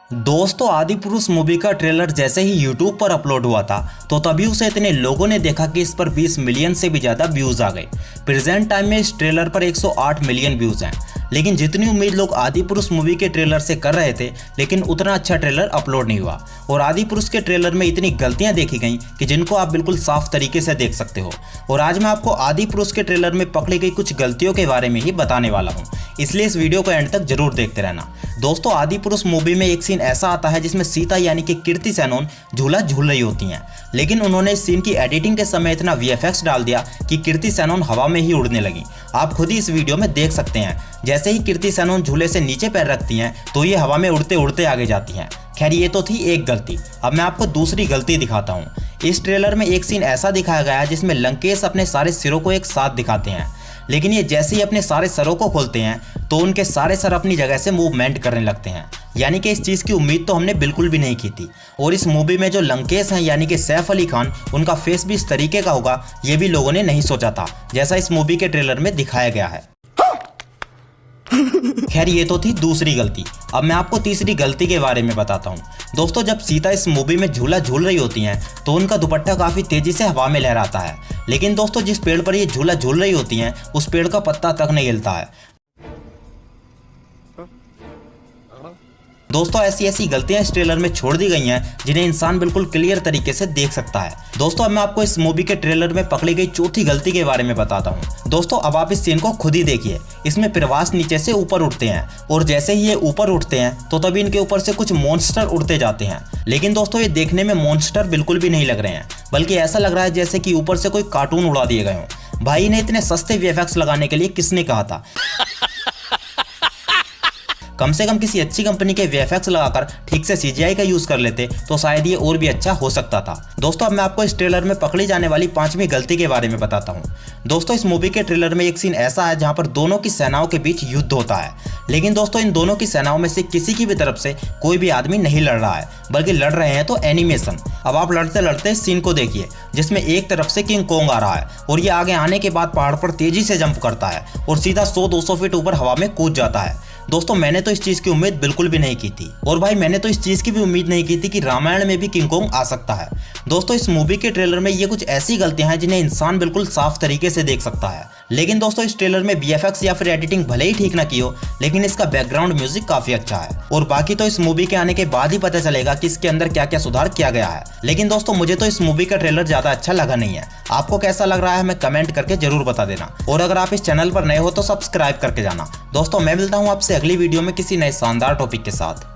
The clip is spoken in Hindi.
दोस्तों आदि पुरुष मूवी का ट्रेलर जैसे ही यूट्यूब पर अपलोड हुआ था तो तभी उसे इतने लोगों ने देखा कि इस पर 20 मिलियन से भी ज़्यादा व्यूज़ आ गए। प्रेजेंट टाइम में इस ट्रेलर पर 108 मिलियन व्यूज़ हैं। लेकिन जितनी उम्मीद लोग आदि पुरुष मूवी के ट्रेलर से कर रहे थे, लेकिन उतना अच्छा ट्रेलर अपलोड नहीं हुआ और आदि पुरुष के ट्रेलर में इतनी गलतियां देखी गई कि जिनको आप बिल्कुल साफ तरीके से देख सकते हो। और आज मैं आपको आदि पुरुष के ट्रेलर में पकड़ी गई कुछ गलतियों के बारे में ही बताने वाला हूँ, इसलिए इस वीडियो को एंड तक जरूर देखते रहना। दोस्तों आदि पुरुष मूवी में एक सीन ऐसा आता है जिसमें सीता यानी कि कीर्ति सेनन झूला झूल रही होती हैं, लेकिन उन्होंने इस सीन की एडिटिंग के समय इतना वीएफएक्स डाल दिया कि कीर्ति सेनन हवा में ही उड़ने लगी। आप खुद ही इस वीडियो में देख सकते हैं। जैसे ही कीर्ति सेनन झूले से नीचे पैर रखती हैं तो ये हवा में उड़ते उड़ते आगे जाती हैं। खैर ये तो थी एक गलती। अब मैं आपको दूसरी गलती दिखाता हूँ। इस ट्रेलर में एक सीन ऐसा दिखाया गया है जिसमें लंकेश अपने सारे सिरों को एक साथ दिखाते हैं, लेकिन ये जैसे ही अपने सारे सरों को खोलते हैं तो उनके सारे सर अपनी जगह से मूवमेंट करने लगते हैं। यानी कि इस चीज़ की उम्मीद तो हमने बिल्कुल भी नहीं की थी। और इस मूवी में जो लंकेश हैं यानी कि सैफ अली खान, उनका फेस भी इस तरीके का होगा ये भी लोगों ने नहीं सोचा था, जैसा इस मूवी के ट्रेलर में दिखाया गया है। खैर ये तो थी दूसरी गलती। अब मैं आपको तीसरी गलती के बारे में बताता हूँ। दोस्तों जब सीता इस मूवी में झूला झूल रही होती हैं तो उनका दुपट्टा काफ़ी तेज़ी से हवा में लहराता है, लेकिन दोस्तों जिस पेड़ पर ये झूला झूल रही होती हैं उस पेड़ का पत्ता तक नहीं हिलता है। दोस्तों ऐसी ऐसी गलतियां इस ट्रेलर में छोड़ दी गई हैं जिन्हें इंसान बिल्कुल क्लियर तरीके से देख सकता है। दोस्तों अब मैं आपको इस मूवी के ट्रेलर में पकड़ी गई चौथी गलती के बारे में बताता हूं। दोस्तों अब आप इस सीन को खुद ही देखिए। इसमें प्रवास नीचे से ऊपर उठते हैं और जैसे ही ये ऊपर उठते हैं तो तभी इनके ऊपर से कुछ मॉन्स्टर उड़ते जाते हैं। लेकिन दोस्तों ये देखने में मॉन्स्टर बिल्कुल भी नहीं लग रहे हैं, बल्कि ऐसा लग रहा है जैसे कि ऊपर से कोई कार्टून उड़ा दिए गए हों। भाई ने इतने सस्ते वीएफएक्स लगाने के लिए किसने कहा था? कम से कम किसी अच्छी कंपनी के वीएफएक्स लगाकर ठीक से सीजीआई का यूज कर लेते तो शायद ये और भी अच्छा हो सकता था। दोस्तों अब मैं आपको इस ट्रेलर में पकड़ी जाने वाली पांचवी गलती के बारे में बताता हूँ। दोस्तों इस मूवी के ट्रेलर में एक सीन ऐसा है जहाँ पर दोनों की सेनाओं के बीच युद्ध होता है, लेकिन दोस्तों इन दोनों की सेनाओं में से किसी की भी तरफ से कोई भी आदमी नहीं लड़ रहा है, बल्कि लड़ रहे हैं तो एनिमेशन। अब आप लड़ते लड़ते इस सीन को देखिए जिसमें एक तरफ से किंग कोंग आ रहा है और ये आगे आने के बाद पहाड़ पर तेजी से जंप करता है और सीधा 100-200 फीट ऊपर हवा में कूद जाता है। दोस्तों मैंने तो इस चीज की उम्मीद बिल्कुल भी नहीं की थी, और भाई मैंने तो इस चीज की भी उम्मीद नहीं की थी कि रामायण में भी किंग कोंग आ सकता है। दोस्तों इस मूवी के ट्रेलर में ये कुछ ऐसी गलतियां हैं जिन्हें इंसान बिल्कुल साफ तरीके से देख सकता है। लेकिन दोस्तों इस ट्रेलर में वीएफएक्स या फिर एडिटिंग भले ही ठीक ना की हो, लेकिन इसका बैकग्राउंड म्यूजिक काफी अच्छा है। और बाकी तो इस मूवी के आने के बाद ही पता चलेगा कि इसके अंदर क्या क्या सुधार किया गया है। लेकिन दोस्तों मुझे तो इस मूवी का ट्रेलर ज्यादा अच्छा लगा नहीं है। आपको कैसा लग रहा है हमें कमेंट करके जरूर बता देना, और अगर आप इस चैनल पर नए हो तो सब्सक्राइब करके जाना। दोस्तों मैं मिलता हूँ आपसे अगली वीडियो में किसी नए शानदार टॉपिक के साथ।